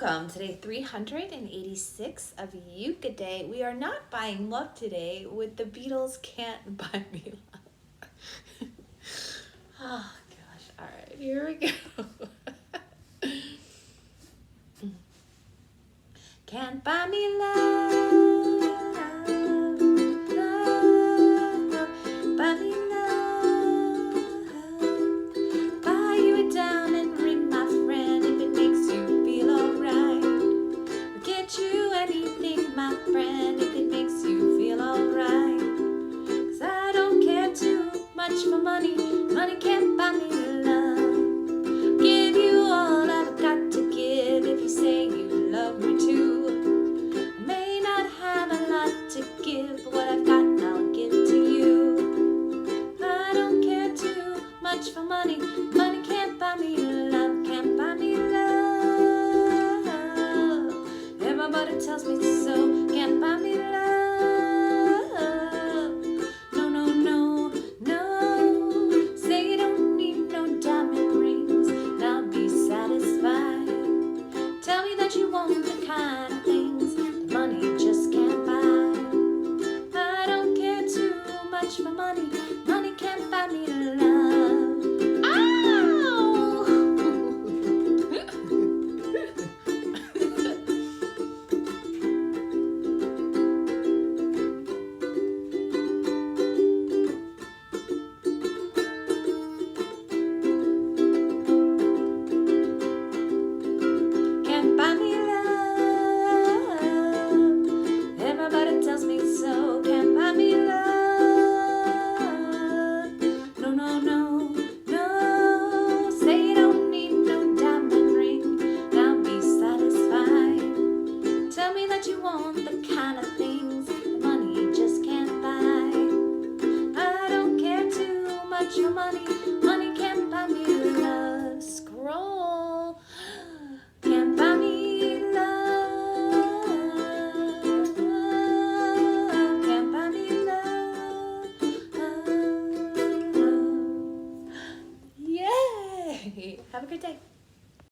Welcome to day 386 of Yucca Day. We are not buying love today with the Beatles Can't Buy Me Love. Oh gosh, all right, here we go. Can't buy me love, love, buy me love, buy you a diamond ring, my friend, if it makes you feel alright. I'll get you anything, my friend, if it makes you feel alright. 'Cause I don't care too much for money, money can't buy me love. Give you all I've got to give if you say you love me too. To give, but what I've got I'll give to you. I don't care too much for money, money can't buy me love, can't buy me love. Everybody tells me so, can't buy me love. No, no, no, no. Say you don't need no diamond rings, and I'll be satisfied. Tell me that you want the kind of things that money just can't buy. For money, money can't buy me love. Ow! Can't buy me love. Everybody tells me so. Can't buy me love. You want the kind of things that money just can't buy. I don't care too much for money, money can't buy me love. Scroll, can't buy me love, can't buy me love. Yay! Have a good day.